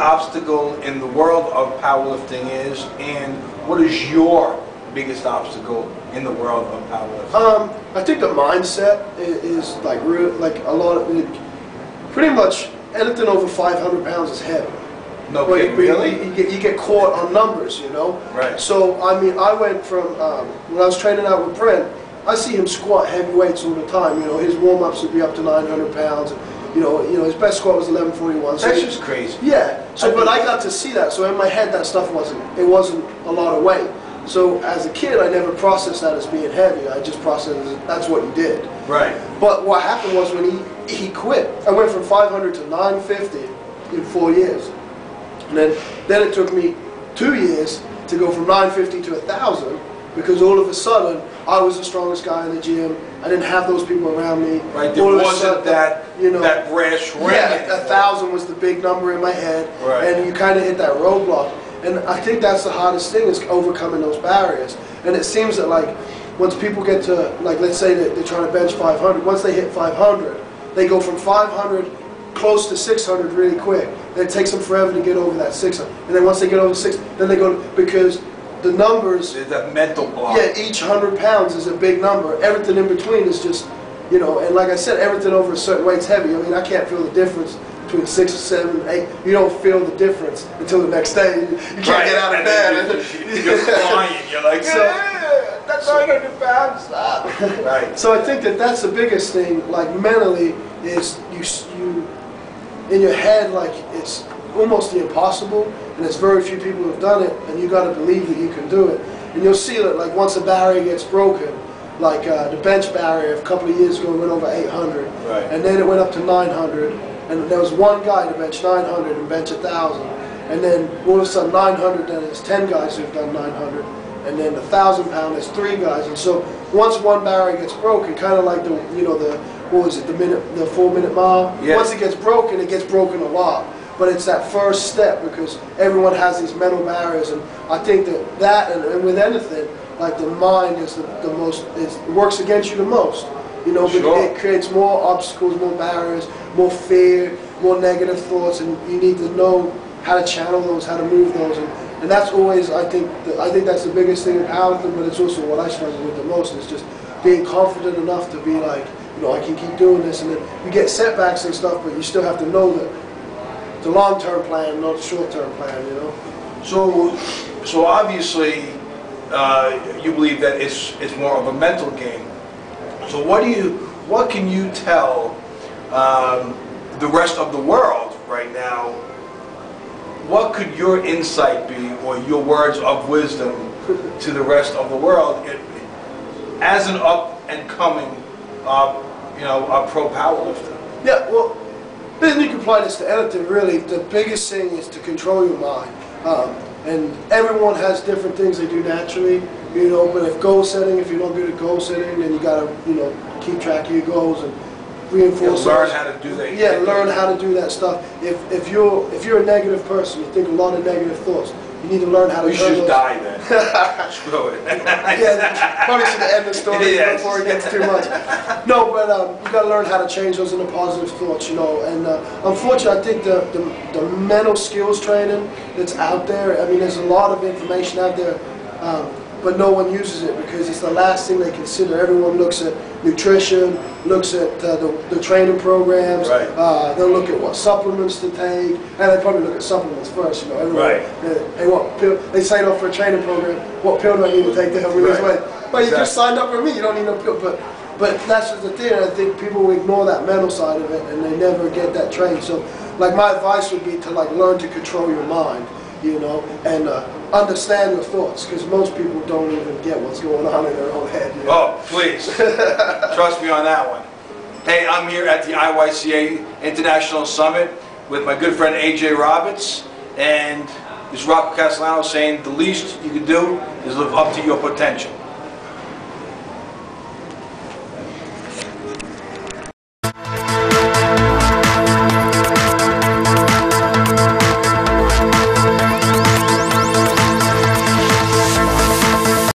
obstacle in the world of powerlifting is, and what is your biggest obstacle in the world of powerlifting? I think the mindset is like real, like a lot of pretty much anything over 500 pounds is heavy. No kidding, really? You get caught on numbers, you know? Right. So, I mean, I went from, when I was training out with Brent, I see him squat heavy weights all the time. You know, his warm-ups would be up to 900 pounds. You know, his best squat was 1141. So that's just crazy. Yeah. So, but I got to see that. So in my head, that stuff wasn't a lot of weight. So as a kid, I never processed that as being heavy. I just processed it as that's what you did. Right. But what happened was when he quit, I went from 500 to 950 in 4 years. And then it took me 2 years to go from 950 to 1,000, because all of a sudden I was the strongest guy in the gym. I didn't have those people around me. Right. There wasn't that, you know, that brash ring. Yeah, 1,000 was the big number in my head. Right. And you kind of hit that roadblock. And I think that's the hardest thing, is overcoming those barriers. And it seems that, like, once people get to, like, let's say that they're trying to bench 500, once they hit 500, they go from 500 close to 600 really quick. Then it takes them forever to get over that 600. And then once they get over 600, then they go, because the numbers, it's a mental block. Yeah, each 100 pounds is a big number. Everything in between is just, you know, and like I said, everything over a certain weight's heavy. I mean, I can't feel the difference between 6 or 7, 8. You don't feel the difference until the next day. You can't get out of bed. You're flying. You're like, that's 100 pounds. Right. So I think that's the biggest thing, like mentally, is you in your head, like, it's almost the impossible, and there's very few people who've done it, and you got to believe that you can do it. And you'll see that, like, once a barrier gets broken, like the bench barrier a couple of years ago went over 800, right, and then it went up to 900, and there was one guy to bench 900 and bench 1,000, and then all of a sudden 900, then there's 10 guys who've done 900, and then 1,000 pound, there's 3 guys, and so once one barrier gets broken, kind of like the, you know, the, what was it, the 4-minute mile? Yeah. Once it gets broken a lot. But it's that first step, because everyone has these mental barriers, and I think that and with anything, like, the mind is the most, works against you the most. You know, sure. Because it creates more obstacles, more barriers, more fear, more negative thoughts, and you need to know how to channel those, how to move those, and that's always, I think that's the biggest thing in powerlifting, but it's also what I struggle with the most, is just being confident enough to be like, you know, I can keep doing this, and then you get setbacks and stuff, but you still have to know that the long-term plan, not the short-term plan, you know. So obviously, you believe that it's more of a mental game. So what can you tell the rest of the world right now? What could your insight be, or your words of wisdom to the rest of the world as an up and coming, you know, a pro powerlifter? Yeah, well, then you can apply this to anything, really. The biggest thing is to control your mind. And everyone has different things they do naturally, you know, but if you're not good at goal setting, then you gotta, you know, keep track of your goals and reinforce. Learn how to do that. Yeah, learn how to do that stuff. If you're a negative person, you think a lot of negative thoughts, you need to learn how to. We should just die then. Screw it. Yeah, probably should end the story before it gets too much. No, but you got to learn how to change those into positive thoughts, you know. And unfortunately, I think the mental skills training that's out there. I mean, there's a lot of information out there, but no one uses it because it's the last thing they consider. Everyone looks at nutrition, looks at the training programs. Right. They'll look at what supplements to take, and they probably look at supplements first. You know, everyone, right. Hey, what pill? They sign up for a training program. What pill do I need to take to help me lose weight? Well, you just signed up for me. You don't need no pill. But that's just the thing. I think people ignore that mental side of it, and they never get that trained. So, like, my advice would be to, like, learn to control your mind, you know, and understand your thoughts, because most people don't even get what's going on in their own head. You know? Oh, please. Trust me on that one. Hey, I'm here at the IYCA International Summit with my good friend AJ Roberts, and this Rocco Castellano saying the least you can do is live up to your potential.